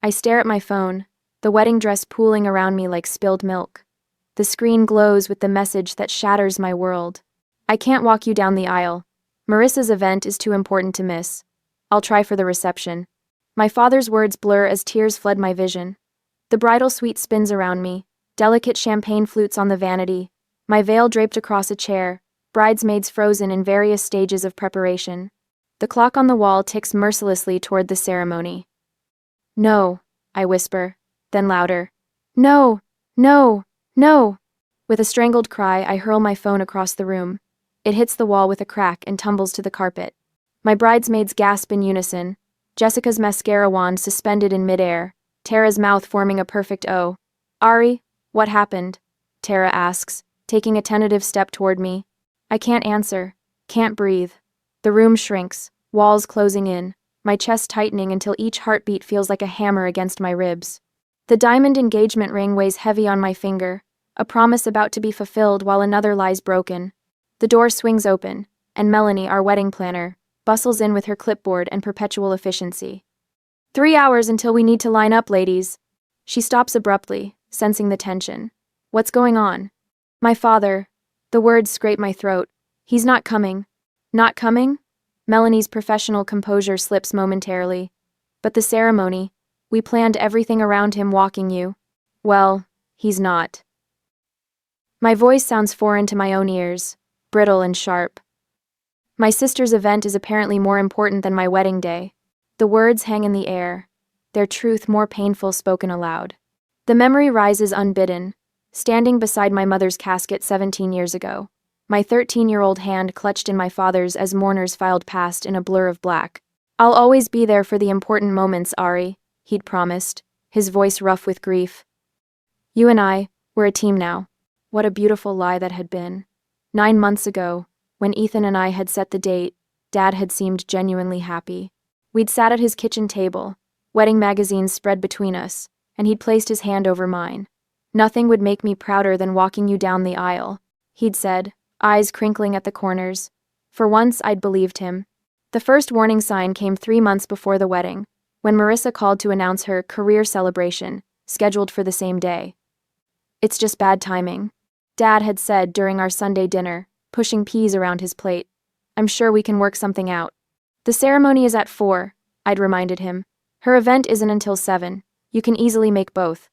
I stare at my phone, the wedding dress pooling around me like spilled milk. The screen glows with the message that shatters my world. I can't walk you down the aisle. Marissa's event is too important to miss. I'll try for the reception. My father's words blur as tears flood my vision. The bridal suite spins around me, delicate champagne flutes on the vanity, my veil draped across a chair, bridesmaids frozen in various stages of preparation. The clock on the wall ticks mercilessly toward the ceremony. No, I whisper, then louder. No, no, no. With a strangled cry, I hurl my phone across the room. It hits the wall with a crack and tumbles to the carpet. My bridesmaids gasp in unison, Jessica's mascara wand suspended in midair, Tara's mouth forming a perfect O. Ari, what happened? Tara asks, taking a tentative step toward me. I can't answer, can't breathe. The room shrinks, walls closing in, my chest tightening until each heartbeat feels like a hammer against my ribs. The diamond engagement ring weighs heavy on my finger, a promise about to be fulfilled while another lies broken. The door swings open, and Melanie, our wedding planner, bustles in with her clipboard and perpetual efficiency. 3 hours until we need to line up, ladies. She stops abruptly, sensing the tension. What's going on? My father. The words scrape my throat. He's not coming. Not coming? Melanie's professional composure slips momentarily. But the ceremony, we planned everything around him walking you. Well, he's not. My voice sounds foreign to my own ears, brittle and sharp. My sister's event is apparently more important than my wedding day. The words hang in the air, their truth more painful spoken aloud. The memory rises unbidden, standing beside my mother's casket 17 years ago. My 13-year-old hand clutched in my father's as mourners filed past in a blur of black. I'll always be there for the important moments, Ari, he'd promised, his voice rough with grief. You and I, we're a team now. What a beautiful lie that had been. 9 months ago, when Ethan and I had set the date, Dad had seemed genuinely happy. We'd sat at his kitchen table, wedding magazines spread between us, and he'd placed his hand over mine. Nothing would make me prouder than walking you down the aisle, he'd said, eyes crinkling at the corners. For once, I'd believed him. The first warning sign came 3 months before the wedding, when Marissa called to announce her career celebration, scheduled for the same day. It's just bad timing, Dad had said during our Sunday dinner, pushing peas around his plate. I'm sure we can work something out. The ceremony is at 4, I'd reminded him. Her event isn't until 7. You can easily make both.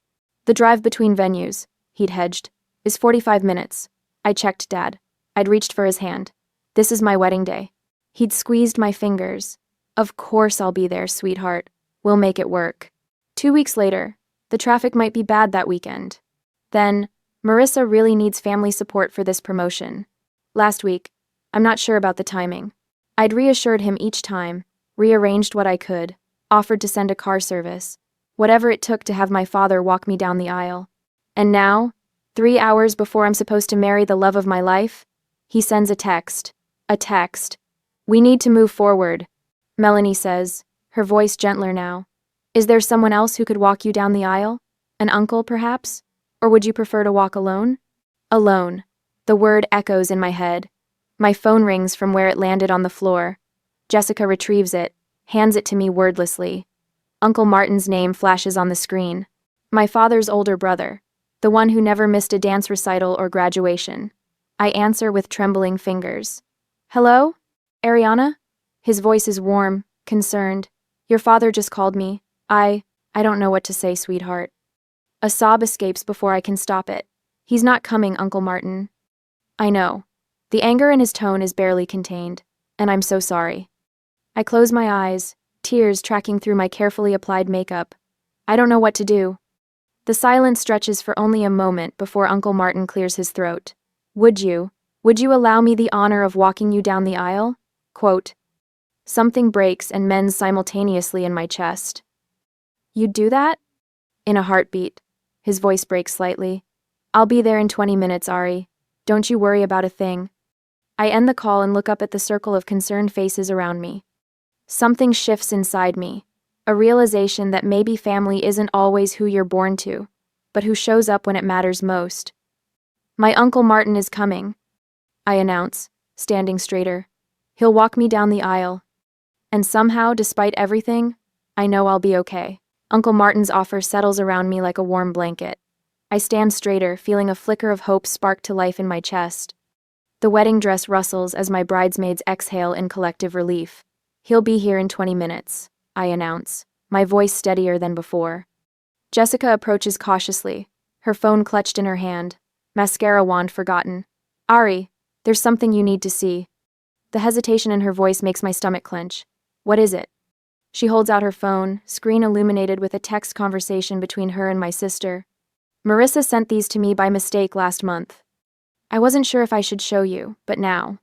The drive between venues, he'd hedged, is 45 minutes. I checked Dad. I'd reached for his hand. This is my wedding day. He'd squeezed my fingers. Of course I'll be there, sweetheart. We'll make it work. 2 weeks later, the traffic might be bad that weekend. Then, Marissa really needs family support for this promotion. Last week, I'm not sure about the timing. I'd reassured him each time, rearranged what I could, offered to send a car service, whatever it took to have my father walk me down the aisle. And now, 3 hours before I'm supposed to marry the love of my life, he sends a text. A text. We need to move forward, Melanie says, her voice gentler now. Is there someone else who could walk you down the aisle? An uncle, perhaps? Or would you prefer to walk alone? Alone. The word echoes in my head. My phone rings from where it landed on the floor. Jessica retrieves it, hands it to me wordlessly. Uncle Martin's name flashes on the screen. My father's older brother, the one who never missed a dance recital or graduation. I answer with trembling fingers. Hello? Ariana? His voice is warm, concerned. Your father just called me. I don't know what to say, sweetheart. A sob escapes before I can stop it. He's not coming, Uncle Martin. I know. The anger in his tone is barely contained, and I'm so sorry. I close my eyes, tears tracking through my carefully applied makeup. I don't know what to do. The silence stretches for only a moment before Uncle Martin clears his throat. Would you allow me the honor of walking you down the aisle? Quote. Something breaks and mends simultaneously in my chest. You'd do that? In a heartbeat. His voice breaks slightly. I'll be there in 20 minutes, Ari. Don't you worry about a thing. I end the call and look up at the circle of concerned faces around me. Something shifts inside me, a realization that maybe family isn't always who you're born to, but who shows up when it matters most. My Uncle Martin is coming, I announce, standing straighter. He'll walk me down the aisle. And somehow, despite everything, I know I'll be okay. Uncle Martin's offer settles around me like a warm blanket. I stand straighter, feeling a flicker of hope spark to life in my chest. The wedding dress rustles as my bridesmaids exhale in collective relief. He'll be here in 20 minutes, I announce, my voice steadier than before. Jessica approaches cautiously, her phone clutched in her hand, mascara wand forgotten. Ari, there's something you need to see. The hesitation in her voice makes my stomach clench. What is it? She holds out her phone, screen illuminated with a text conversation between her and my sister. Marissa sent these to me by mistake last month. I wasn't sure if I should show you, but now.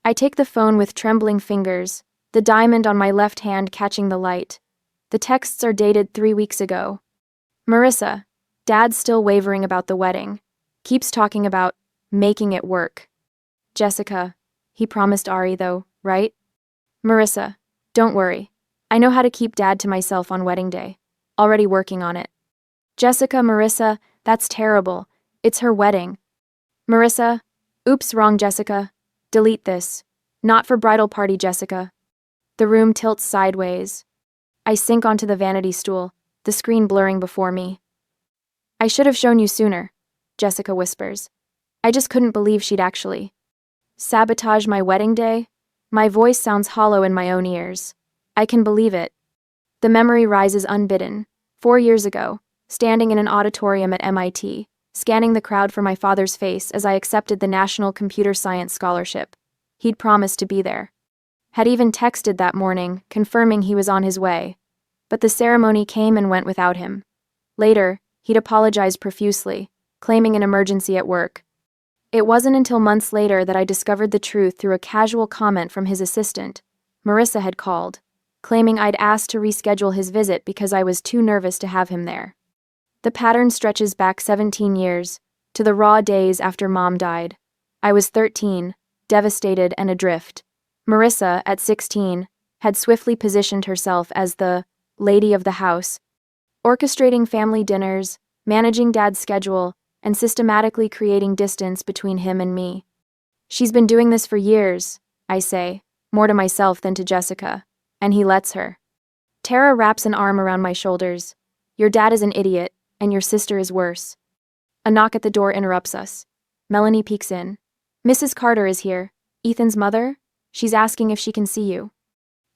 I take the phone with trembling fingers, the diamond on my left hand catching the light. The texts are dated 3 weeks ago. Marissa, Dad's still wavering about the wedding. Keeps talking about making it work. Jessica, he promised Ari though, right? Marissa, don't worry. I know how to keep Dad to myself on wedding day. Already working on it. Jessica, Marissa, that's terrible. It's her wedding. Marissa, oops, wrong Jessica. Delete this. Not for bridal party, Jessica. The room tilts sideways. I sink onto the vanity stool, the screen blurring before me. I should have shown you sooner, Jessica whispers. I just couldn't believe she'd actually sabotage my wedding day. My voice sounds hollow in my own ears. I can believe it. The memory rises unbidden. 4 years ago, standing in an auditorium at MIT, scanning the crowd for my father's face as I accepted the National Computer Science Scholarship. He'd promised to be there. Had even texted that morning, confirming he was on his way. But the ceremony came and went without him. Later, he'd apologized profusely, claiming an emergency at work. It wasn't until months later that I discovered the truth through a casual comment from his assistant. Marissa had called, claiming I'd asked to reschedule his visit because I was too nervous to have him there. The pattern stretches back 17 years, to the raw days after Mom died. I was 13, devastated and adrift. Marissa, at 16, had swiftly positioned herself as the lady of the house, orchestrating family dinners, managing Dad's schedule, and systematically creating distance between him and me. She's been doing this for years, I say, more to myself than to Jessica, and he lets her. Tara wraps an arm around my shoulders. Your dad is an idiot, and your sister is worse. A knock at the door interrupts us. Melanie peeks in. Mrs. Carter is here. Ethan's mother? She's asking if she can see you.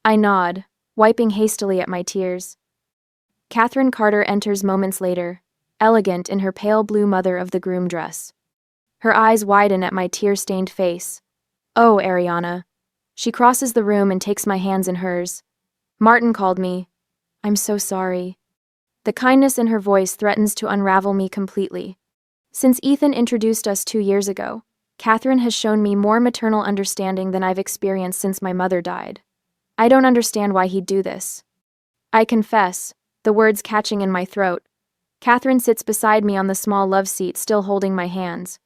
I nod, wiping hastily at my tears. Catherine Carter enters moments later, elegant in her pale blue mother of the groom dress. Her eyes widen at my tear-stained face. Oh, Ariana. She crosses the room and takes my hands in hers. Martin called me. I'm so sorry. The kindness in her voice threatens to unravel me completely. Since Ethan introduced us 2 years ago, Catherine has shown me more maternal understanding than I've experienced since my mother died. I don't understand why he'd do this. I confess, the words catching in my throat. Catherine sits beside me on the small love seat, still holding my hands.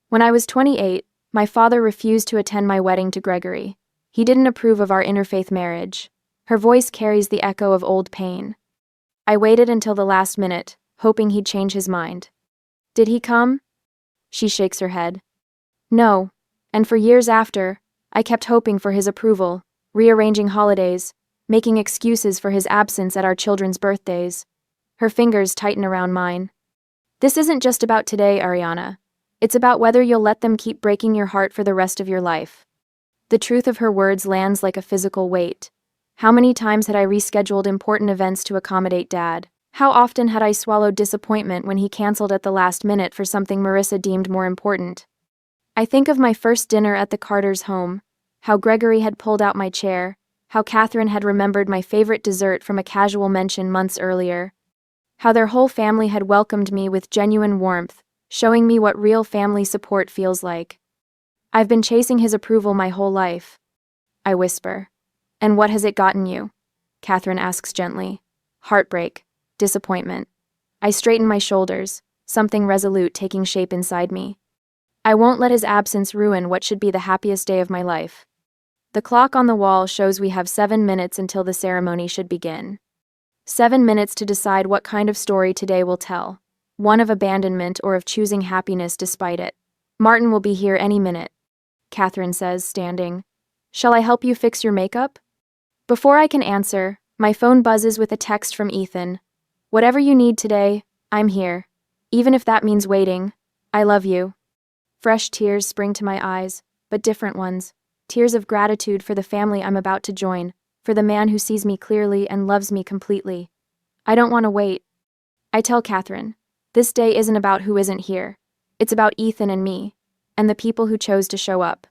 When I was 28, my father refused to attend my wedding to Gregory. He didn't approve of our interfaith marriage. Her voice carries the echo of old pain. I waited until the last minute, hoping he'd change his mind. Did he come? She shakes her head. No, and for years after, I kept hoping for his approval, rearranging holidays, making excuses for his absence at our children's birthdays. Her fingers tighten around mine. This isn't just about today, Ariana. It's about whether you'll let them keep breaking your heart for the rest of your life. The truth of her words lands like a physical weight. How many times had I rescheduled important events to accommodate Dad? How often had I swallowed disappointment when he canceled at the last minute for something Marissa deemed more important? I think of my first dinner at the Carters' home, how Gregory had pulled out my chair, how Catherine had remembered my favorite dessert from a casual mention months earlier, how their whole family had welcomed me with genuine warmth, showing me what real family support feels like. I've been chasing his approval my whole life. I whisper. And what has it gotten you? Catherine asks gently. Heartbreak. Disappointment. I straighten my shoulders, something resolute taking shape inside me. I won't let his absence ruin what should be the happiest day of my life. The clock on the wall shows we have 7 minutes until the ceremony should begin. 7 minutes to decide what kind of story today will tell. One of abandonment or of choosing happiness despite it. Martin will be here any minute, Catherine says, standing. Shall I help you fix your makeup? Before I can answer, my phone buzzes with a text from Ethan. Whatever you need today, I'm here. Even if that means waiting. I love you. Fresh tears spring to my eyes, but different ones. Tears of gratitude for the family I'm about to join, for the man who sees me clearly and loves me completely. I don't want to wait. I tell Catherine, this day isn't about who isn't here. It's about Ethan and me, and the people who chose to show up.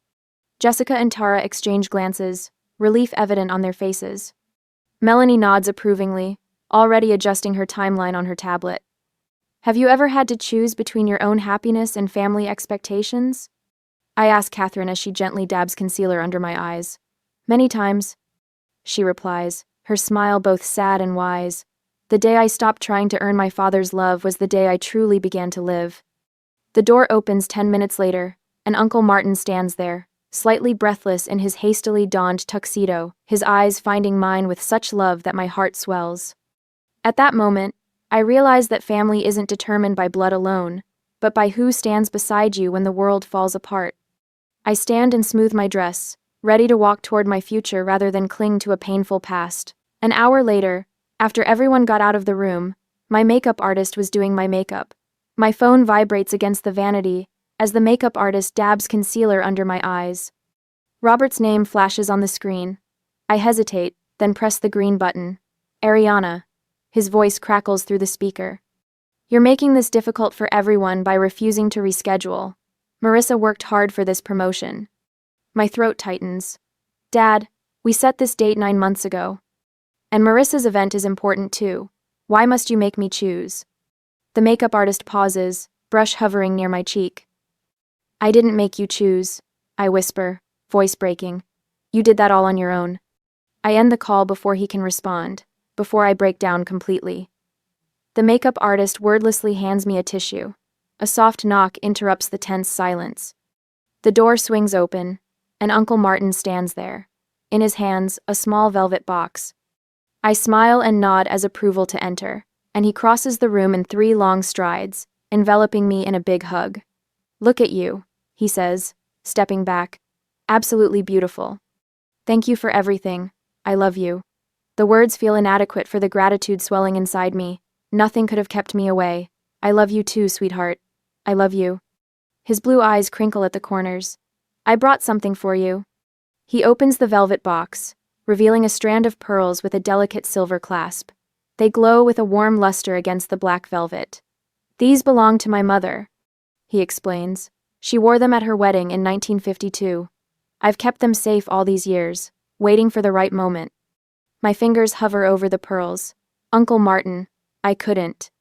Jessica and Tara exchange glances, relief evident on their faces. Melanie nods approvingly, already adjusting her timeline on her tablet. Have you ever had to choose between your own happiness and family expectations? I ask Catherine as she gently dabs concealer under my eyes. Many times, she replies, her smile both sad and wise. The day I stopped trying to earn my father's love was the day I truly began to live. The door opens 10 minutes later, and Uncle Martin stands there, slightly breathless in his hastily donned tuxedo, his eyes finding mine with such love that my heart swells. At that moment, I realize that family isn't determined by blood alone, but by who stands beside you when the world falls apart. I stand and smooth my dress, ready to walk toward my future rather than cling to a painful past. An hour later, after everyone got out of the room, my makeup artist was doing my makeup. My phone vibrates against the vanity as the makeup artist dabs concealer under my eyes. Robert's name flashes on the screen. I hesitate, then press the green button. Ariana. His voice crackles through the speaker. You're making this difficult for everyone by refusing to reschedule. Marissa worked hard for this promotion. My throat tightens. Dad, we set this date 9 months ago. And Marissa's event is important too. Why must you make me choose? The makeup artist pauses, brush hovering near my cheek. I didn't make you choose, I whisper, voice breaking. You did that all on your own. I end the call before he can respond, before I break down completely. The makeup artist wordlessly hands me a tissue. A soft knock interrupts the tense silence. The door swings open, and Uncle Martin stands there. In his hands, a small velvet box. I smile and nod as approval to enter, and he crosses the room in 3 long strides, enveloping me in a big hug. Look at you, he says, stepping back. Absolutely beautiful. Thank you for everything. I love you. The words feel inadequate for the gratitude swelling inside me. Nothing could have kept me away. I love you too, sweetheart. I love you. His blue eyes crinkle at the corners. I brought something for you. He opens the velvet box, revealing a strand of pearls with a delicate silver clasp. They glow with a warm luster against the black velvet. These belong to my mother, he explains. She wore them at her wedding in 1952. I've kept them safe all these years, waiting for the right moment. My fingers hover over the pearls. Uncle Martin, I couldn't.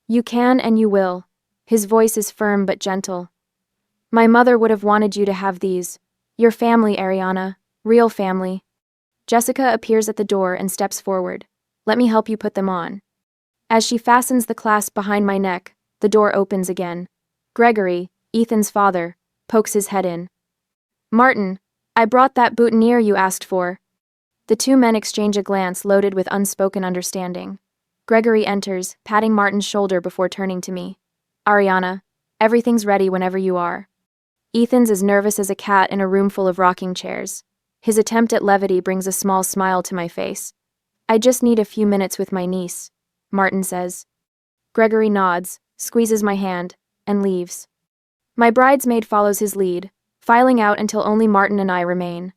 You can and you will. His voice is firm but gentle. My mother would have wanted you to have these. Your family, Ariana. Real family. Jessica appears at the door and steps forward. Let me help you put them on. As she fastens the clasp behind my neck, the door opens again. Gregory, Ethan's father, pokes his head in. Martin, I brought that boutonniere you asked for. The 2 men exchange a glance loaded with unspoken understanding. Gregory enters, patting Martin's shoulder before turning to me. Ariana, everything's ready whenever you are. Ethan's as nervous as a cat in a room full of rocking chairs. His attempt at levity brings a small smile to my face. I just need a few minutes with my niece, Martin says. Gregory nods, squeezes my hand, and leaves. My bridesmaid follows his lead, filing out until only Martin and I remain.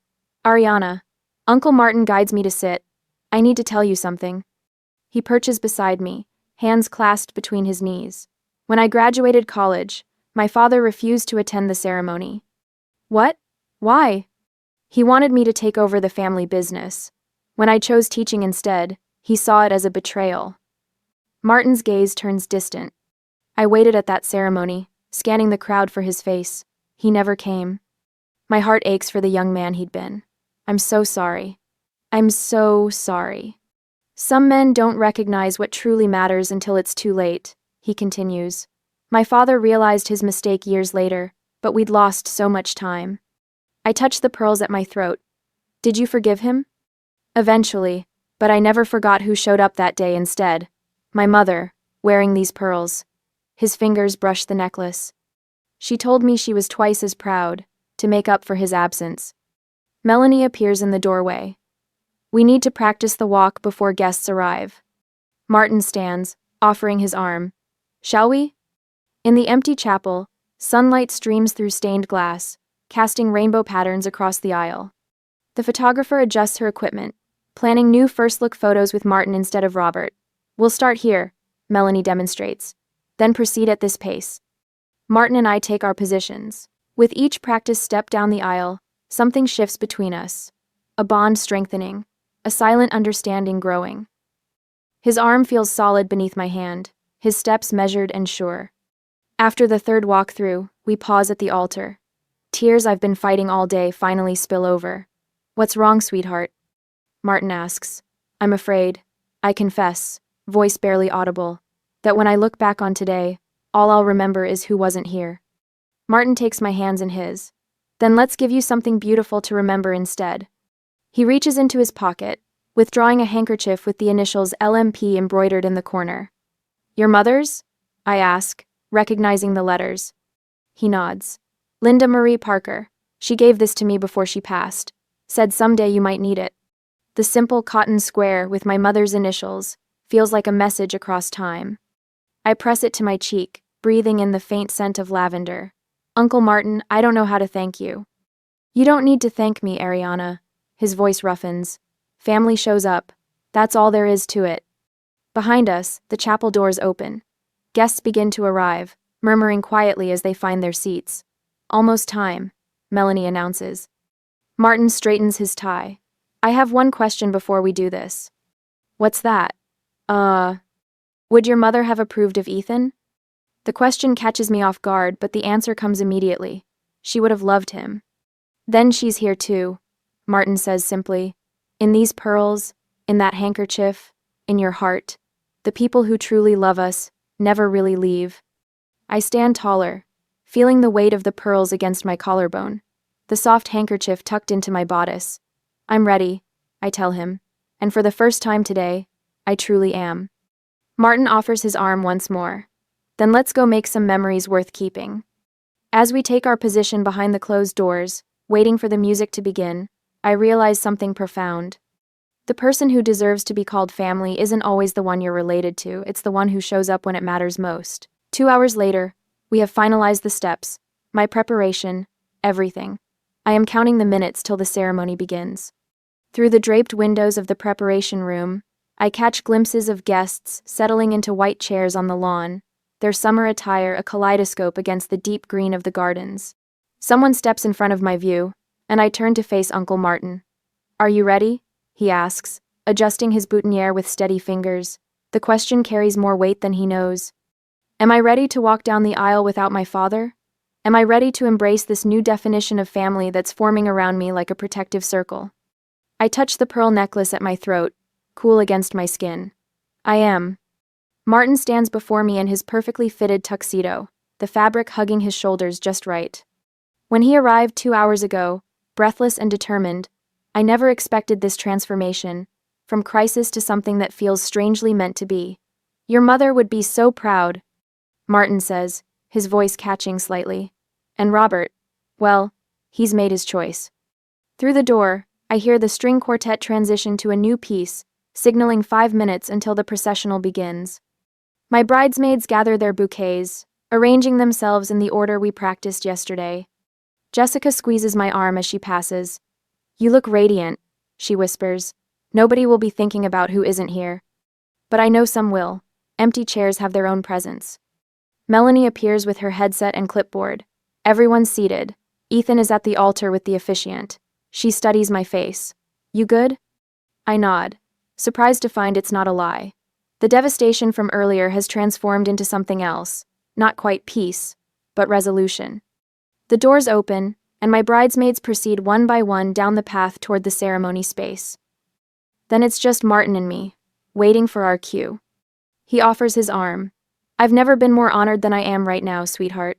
Ariana, Uncle Martin guides me to sit. I need to tell you something. He perches beside me, hands clasped between his knees. When I graduated college, my father refused to attend the ceremony. What? Why? He wanted me to take over the family business. When I chose teaching instead, he saw it as a betrayal. Martin's gaze turns distant. I waited at that ceremony, scanning the crowd for his face. He never came. My heart aches for the young man he'd been. I'm so sorry. I'm so sorry. Some men don't recognize what truly matters until it's too late, he continues. My father realized his mistake years later, but we'd lost so much time. I touched the pearls at my throat. Did you forgive him? Eventually, but I never forgot who showed up that day instead. My mother, wearing these pearls. His fingers brushed the necklace. She told me she was twice as proud, to make up for his absence. Melanie appears in the doorway. We need to practice the walk before guests arrive. Martin stands, offering his arm. Shall we? In the empty chapel, sunlight streams through stained glass, casting rainbow patterns across the aisle. The photographer adjusts her equipment, planning new first-look photos with Martin instead of Robert. We'll start here, Melanie demonstrates, then proceed at this pace. Martin and I take our positions. With each practice step down the aisle, something shifts between us. A bond strengthening, a silent understanding growing. His arm feels solid beneath my hand, his steps measured and sure. After the third walk-through, we pause at the altar. Tears I've been fighting all day finally spill over. What's wrong, sweetheart? Martin asks. I'm afraid, I confess, voice barely audible, that when I look back on today, all I'll remember is who wasn't here. Martin takes my hands in his. Then let's give you something beautiful to remember instead. He reaches into his pocket, withdrawing a handkerchief with the initials LMP embroidered in the corner. Your mother's? I ask, recognizing the letters. He nods. Linda Marie Parker. She gave this to me before she passed. Said someday you might need it. The simple cotton square with my mother's initials feels like a message across time. I press it to my cheek, breathing in the faint scent of lavender. Uncle Martin, I don't know how to thank you. You don't need to thank me, Ariana. His voice roughens. Family shows up. That's all there is to it. Behind us, the chapel doors open. Guests begin to arrive, murmuring quietly as they find their seats. Almost time, Melanie announces. Martin straightens his tie. I have one question before we do this. What's that? Would your mother have approved of Ethan? The question catches me off guard, but the answer comes immediately. She would have loved him. Then she's here too, Martin says simply. In these pearls, in that handkerchief, in your heart. The people who truly love us never really leave. I stand taller, feeling the weight of the pearls against my collarbone, the soft handkerchief tucked into my bodice. I'm ready, I tell him, and for the first time today, I truly am. Martin offers his arm once more. Then let's go make some memories worth keeping. As we take our position behind the closed doors, waiting for the music to begin, I realize something profound. The person who deserves to be called family isn't always the one you're related to, it's the one who shows up when it matters most. 2 hours later, we have finalized the steps, my preparation, everything. I am counting the minutes till the ceremony begins. Through the draped windows of the preparation room, I catch glimpses of guests settling into white chairs on the lawn, their summer attire a kaleidoscope against the deep green of the gardens. Someone steps in front of my view, and I turn to face Uncle Martin. Are you ready? He asks, adjusting his boutonniere with steady fingers. The question carries more weight than he knows. Am I ready to walk down the aisle without my father? Am I ready to embrace this new definition of family that's forming around me like a protective circle? I touch the pearl necklace at my throat, cool against my skin. I am. Martin stands before me in his perfectly fitted tuxedo, the fabric hugging his shoulders just right. When he arrived 2 hours ago, breathless and determined, I never expected this transformation, from crisis to something that feels strangely meant to be. Your mother would be so proud, Martin says, his voice catching slightly. And Robert, well, he's made his choice. Through the door, I hear the string quartet transition to a new piece, signaling 5 minutes until the processional begins. My bridesmaids gather their bouquets, arranging themselves in the order we practiced yesterday. Jessica squeezes my arm as she passes. You look radiant, she whispers. Nobody will be thinking about who isn't here. But I know some will. Empty chairs have their own presence. Melanie appears with her headset and clipboard. Everyone's seated. Ethan is at the altar with the officiant. She studies my face. You good? I nod, surprised to find it's not a lie. The devastation from earlier has transformed into something else. Not quite peace, but resolution. The doors open, and my bridesmaids proceed one by one down the path toward the ceremony space. Then it's just Martin and me, waiting for our cue. He offers his arm. I've never been more honored than I am right now, sweetheart.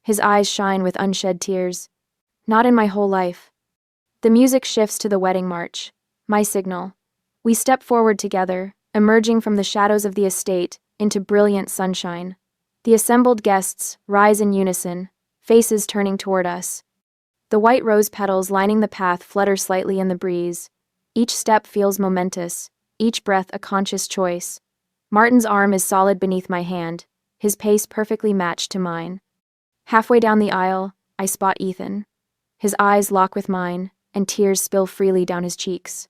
His eyes shine with unshed tears. Not in my whole life. The music shifts to the wedding march, my signal. We step forward together, emerging from the shadows of the estate into brilliant sunshine. The assembled guests rise in unison, faces turning toward us. The white rose petals lining the path flutter slightly in the breeze. Each step feels momentous, each breath a conscious choice. Martin's arm is solid beneath my hand, his pace perfectly matched to mine. Halfway down the aisle, I spot Ethan. His eyes lock with mine, and tears spill freely down his cheeks.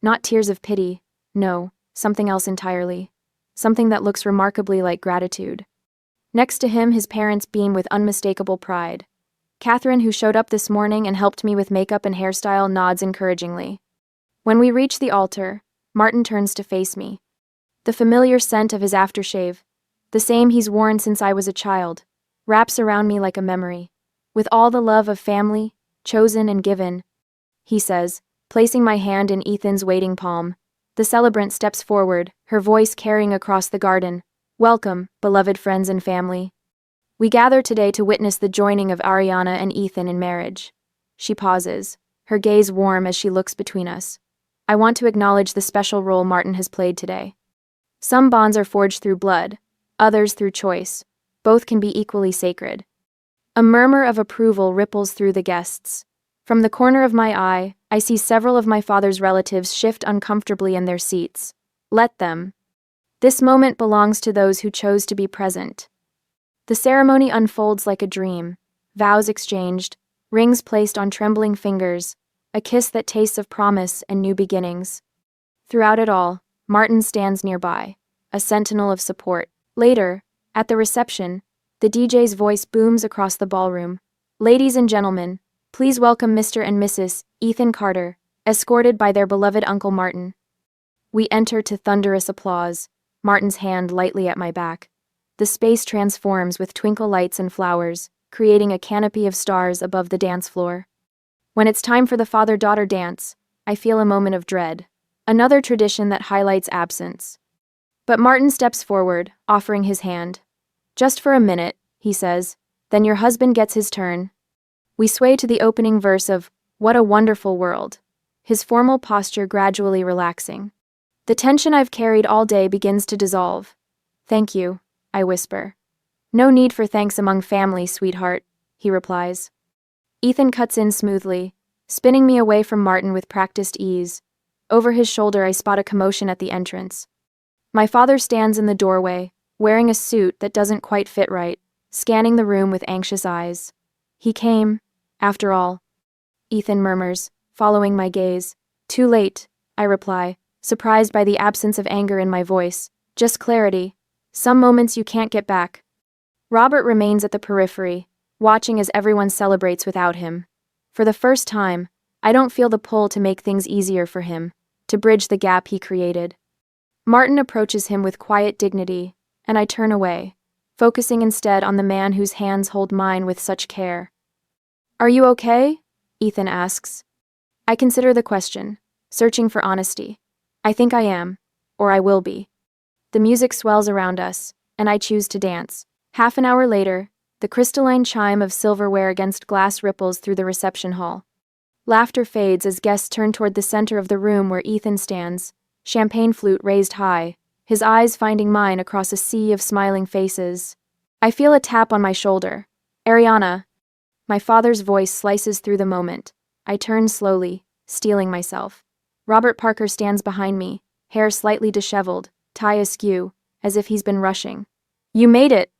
Not tears of pity, no, something else entirely. Something that looks remarkably like gratitude. Next to him, his parents beam with unmistakable pride. Catherine, who showed up this morning and helped me with makeup and hairstyle, nods encouragingly. When we reach the altar, Martin turns to face me. The familiar scent of his aftershave, the same he's worn since I was a child, wraps around me like a memory. With all the love of family, chosen and given, he says, placing my hand in Ethan's waiting palm. The celebrant steps forward, her voice carrying across the garden. Welcome, beloved friends and family. We gather today to witness the joining of Ariana and Ethan in marriage. She pauses, her gaze warm as she looks between us. I want to acknowledge the special role Martin has played today. Some bonds are forged through blood, others through choice. Both can be equally sacred. A murmur of approval ripples through the guests. From the corner of my eye, I see several of my father's relatives shift uncomfortably in their seats. Let them. This moment belongs to those who chose to be present. The ceremony unfolds like a dream, vows exchanged, rings placed on trembling fingers, a kiss that tastes of promise and new beginnings. Throughout it all, Martin stands nearby, a sentinel of support. Later, at the reception, the DJ's voice booms across the ballroom. Ladies and gentlemen, please welcome Mr. and Mrs. Ethan Carter, escorted by their beloved Uncle Martin. We enter to thunderous applause, Martin's hand lightly at my back. The space transforms with twinkle lights and flowers, creating a canopy of stars above the dance floor. When it's time for the father-daughter dance, I feel a moment of dread, another tradition that highlights absence. But Martin steps forward, offering his hand. Just for a minute, he says, then your husband gets his turn. We sway to the opening verse of What a Wonderful World, his formal posture gradually relaxing. The tension I've carried all day begins to dissolve. Thank you, I whisper. No need for thanks among family, sweetheart, he replies. Ethan cuts in smoothly, spinning me away from Martin with practiced ease. Over his shoulder, I spot a commotion at the entrance. My father stands in the doorway, wearing a suit that doesn't quite fit right, scanning the room with anxious eyes. He came, after all, Ethan murmurs, following my gaze. Too late, I reply, surprised by the absence of anger in my voice. Just clarity. Some moments you can't get back. Robert remains at the periphery, watching as everyone celebrates without him. For the first time, I don't feel the pull to make things easier for him, to bridge the gap he created. Martin approaches him with quiet dignity, and I turn away, focusing instead on the man whose hands hold mine with such care. Are you okay? Ethan asks. I consider the question, searching for honesty. I think I am, or I will be. The music swells around us, and I choose to dance. Half an hour later, the crystalline chime of silverware against glass ripples through the reception hall. Laughter fades as guests turn toward the center of the room where Ethan stands, champagne flute raised high, his eyes finding mine across a sea of smiling faces. I feel a tap on my shoulder. Ariana. My father's voice slices through the moment. I turn slowly, steeling myself. Robert Parker stands behind me, hair slightly disheveled, tie askew, as if he's been rushing. You made it,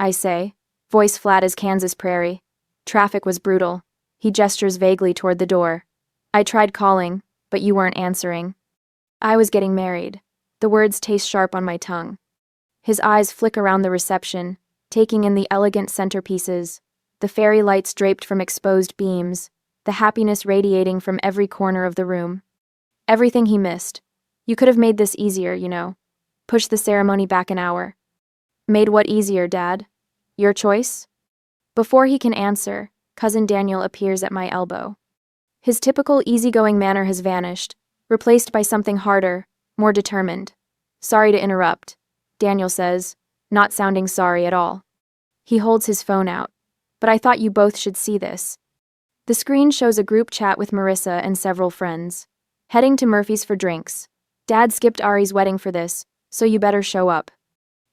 I say, voice flat as Kansas prairie. Traffic was brutal. He gestures vaguely toward the door. I tried calling, but you weren't answering. I was getting married. The words taste sharp on my tongue. His eyes flick around the reception, taking in the elegant centerpieces, the fairy lights draped from exposed beams, the happiness radiating from every corner of the room. Everything he missed. You could have made this easier, you know. Pushed the ceremony back an hour. Made what easier, Dad? Your choice? Before he can answer, Cousin Daniel appears at my elbow. His typical easygoing manner has vanished, replaced by something harder, more determined. Sorry to interrupt, Daniel says, not sounding sorry at all. He holds his phone out. But I thought you both should see this. The screen shows a group chat with Marissa and several friends. Heading to Murphy's for drinks. Dad skipped Ari's wedding for this, so you better show up.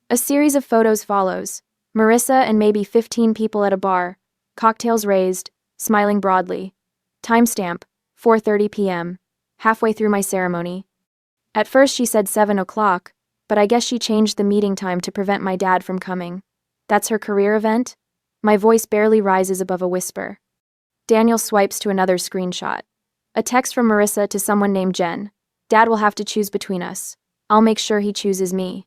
A series of photos follows. Marissa and maybe 15 people at a bar, cocktails raised, smiling broadly. Timestamp, 4:30 p.m., halfway through my ceremony. At first she said 7 o'clock, but I guess she changed the meeting time to prevent my dad from coming. That's her career event? My voice barely rises above a whisper. Daniel swipes to another screenshot. A text from Marissa to someone named Jen. Dad will have to choose between us. I'll make sure he chooses me.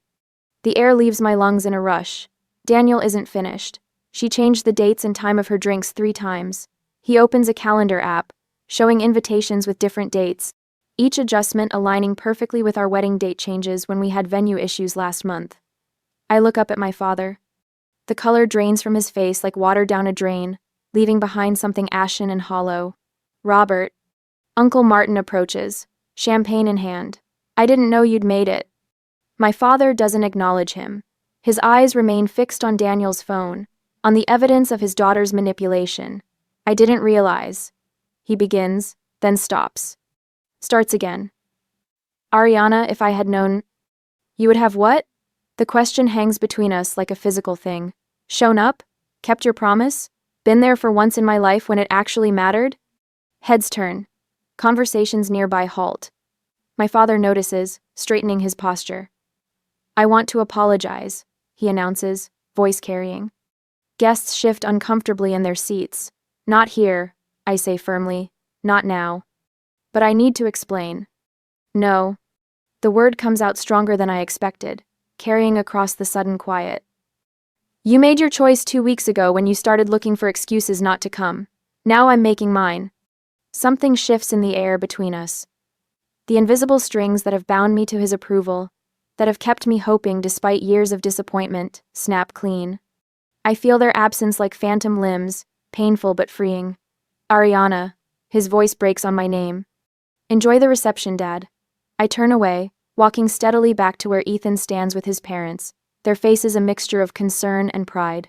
The air leaves my lungs in a rush. Daniel isn't finished. She changed the dates and time of her drinks 3 times. He opens a calendar app, showing invitations with different dates, each adjustment aligning perfectly with our wedding date changes when we had venue issues last month. I look up at my father. The color drains from his face like water down a drain, leaving behind something ashen and hollow. Robert. Uncle Martin approaches, champagne in hand. I didn't know you'd made it. My father doesn't acknowledge him. His eyes remain fixed on Daniel's phone, on the evidence of his daughter's manipulation. I didn't realize. He begins, then stops. Starts again. Ariana, if I had known. You would have what? The question hangs between us like a physical thing. Shown up? Kept your promise? Been there for once in my life when it actually mattered? Heads turn. Conversations nearby halt. My father notices, straightening his posture. I want to apologize, he announces, voice carrying. Guests shift uncomfortably in their seats. Not here, I say firmly. Not now. But I need to explain. No. The word comes out stronger than I expected, carrying across the sudden quiet. You made your choice 2 weeks ago when you started looking for excuses not to come. Now I'm making mine. Something shifts in the air between us. The invisible strings that have bound me to his approval, that have kept me hoping despite years of disappointment, snap clean. I feel their absence like phantom limbs, painful but freeing. Ariana. His voice breaks on my name. Enjoy the reception, Dad. I turn away, walking steadily back to where Ethan stands with his parents, their faces a mixture of concern and pride.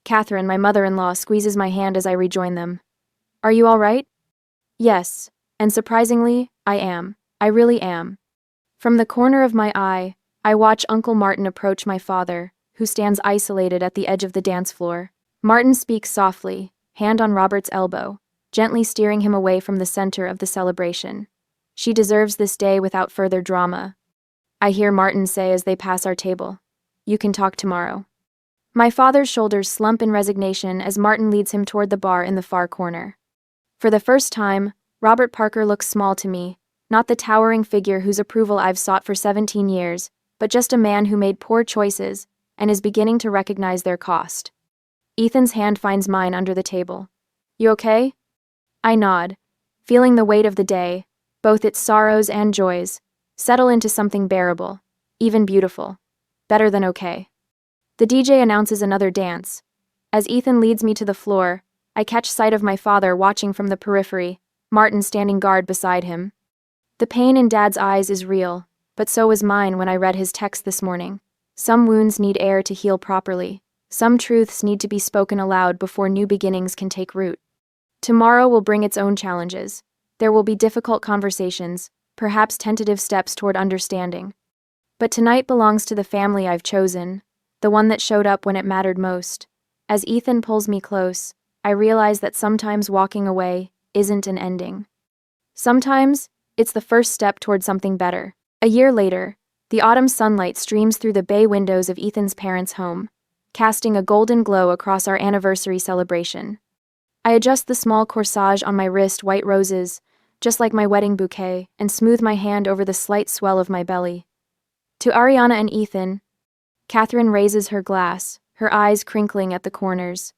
Catherine, my mother-in-law, squeezes my hand as I rejoin them. Are you all right? Yes, and surprisingly, I am. I really am. From the corner of my eye, I watch Uncle Martin approach my father, who stands isolated at the edge of the dance floor. Martin speaks softly, hand on Robert's elbow, gently steering him away from the center of the celebration. She deserves this day without further drama. I hear Martin say as they pass our table. You can talk tomorrow. My father's shoulders slump in resignation as Martin leads him toward the bar in the far corner. For the first time, Robert Parker looks small to me, not the towering figure whose approval I've sought for 17 years, but just a man who made poor choices and is beginning to recognize their cost. Ethan's hand finds mine under the table. You okay? I nod, feeling the weight of the day, both its sorrows and joys, settle into something bearable, even beautiful, better than okay. The DJ announces another dance. As Ethan leads me to the floor, I catch sight of my father watching from the periphery, Martin standing guard beside him. The pain in Dad's eyes is real, but so was mine when I read his text this morning. Some wounds need air to heal properly. Some truths need to be spoken aloud before new beginnings can take root. Tomorrow will bring its own challenges. There will be difficult conversations, perhaps tentative steps toward understanding. But tonight belongs to the family I've chosen, the one that showed up when it mattered most. As Ethan pulls me close, I realize that sometimes walking away isn't an ending. Sometimes, it's the first step toward something better. A year later, the autumn sunlight streams through the bay windows of Ethan's parents' home, casting a golden glow across our anniversary celebration. I adjust the small corsage on my wrist, white roses, just like my wedding bouquet, and smooth my hand over the slight swell of my belly. To Ariana and Ethan, Catherine raises her glass, her eyes crinkling at the corners.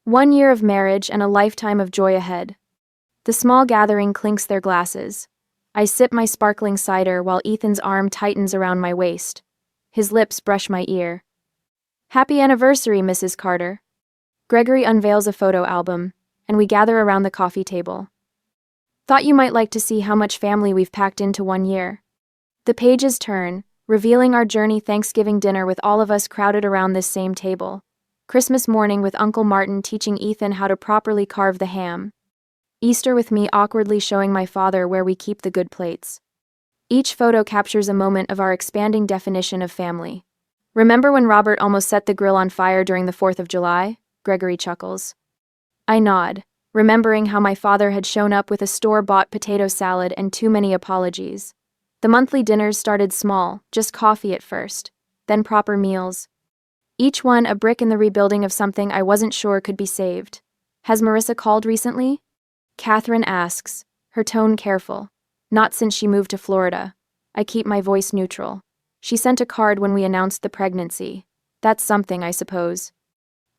1 year of marriage and a lifetime of joy ahead. The small gathering clinks their glasses. I sip my sparkling cider while Ethan's arm tightens around my waist. His lips brush my ear. Happy anniversary, Mrs. Carter. Gregory unveils a photo album, and we gather around the coffee table. Thought you might like to see how much family we've packed into 1 year. The pages turn, revealing our journey Thanksgiving dinner with all of us crowded around this same table. Christmas morning with Uncle Martin teaching Ethan how to properly carve the ham. Easter with me awkwardly showing my father where we keep the good plates. Each photo captures a moment of our expanding definition of family. Remember when Robert almost set the grill on fire during the 4th of July? Gregory chuckles. I nod, remembering how my father had shown up with a store-bought potato salad and too many apologies. The monthly dinners started small, just coffee at first, then proper meals. Each one a brick in the rebuilding of something I wasn't sure could be saved. Has Marissa called recently? Catherine asks, her tone careful. Not since she moved to Florida. I keep my voice neutral. She sent a card when we announced the pregnancy. That's something, I suppose.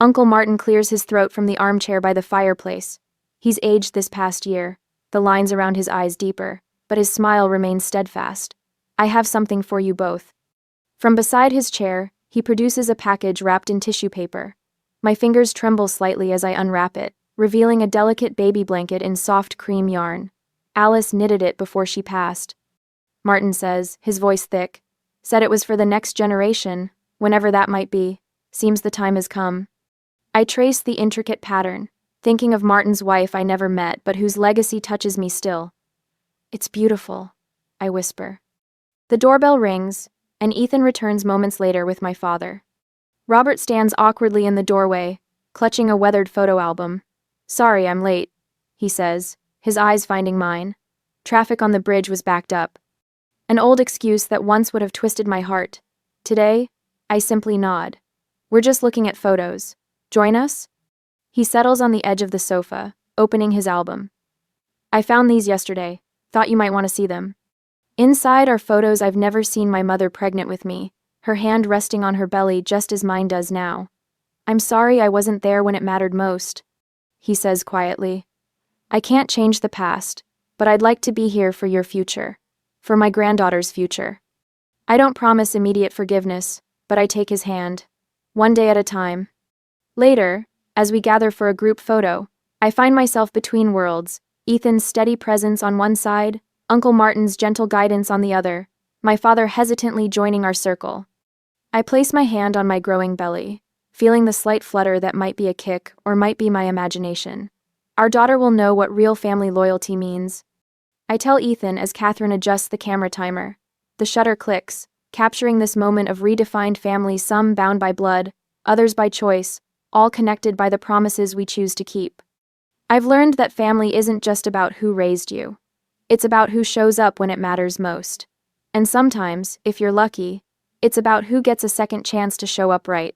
Uncle Martin clears his throat from the armchair by the fireplace. He's aged this past year, the lines around his eyes deeper, but his smile remains steadfast. I have something for you both. From beside his chair, he produces a package wrapped in tissue paper. My fingers tremble slightly as I unwrap it, revealing a delicate baby blanket in soft cream yarn. Alice knitted it before she passed. Martin says, his voice thick. Said it was for the next generation, whenever that might be. Seems the time has come. I trace the intricate pattern, thinking of Martin's wife I never met but whose legacy touches me still. It's beautiful, I whisper. The doorbell rings, and Ethan returns moments later with my father. Robert stands awkwardly in the doorway, clutching a weathered photo album. Sorry, I'm late, he says, his eyes finding mine. Traffic on the bridge was backed up. An old excuse that once would have twisted my heart. Today, I simply nod. We're just looking at photos. Join us? He settles on the edge of the sofa, opening his album. I found these yesterday. Thought you might want to see them. Inside are photos I've never seen my mother pregnant with me, her hand resting on her belly just as mine does now. I'm sorry I wasn't there when it mattered most, he says quietly. I can't change the past, but I'd like to be here for your future, for my granddaughter's future. I don't promise immediate forgiveness, but I take his hand, one day at a time. Later, as we gather for a group photo, I find myself between worlds, Ethan's steady presence on one side, Uncle Martin's gentle guidance on the other, my father hesitantly joining our circle. I place my hand on my growing belly, feeling the slight flutter that might be a kick or might be my imagination. Our daughter will know what real family loyalty means. I tell Ethan as Catherine adjusts the camera timer. The shutter clicks, capturing this moment of redefined family, some bound by blood, others by choice, all connected by the promises we choose to keep. I've learned that family isn't just about who raised you. It's about who shows up when it matters most. And sometimes, if you're lucky, it's about who gets a second chance to show up right.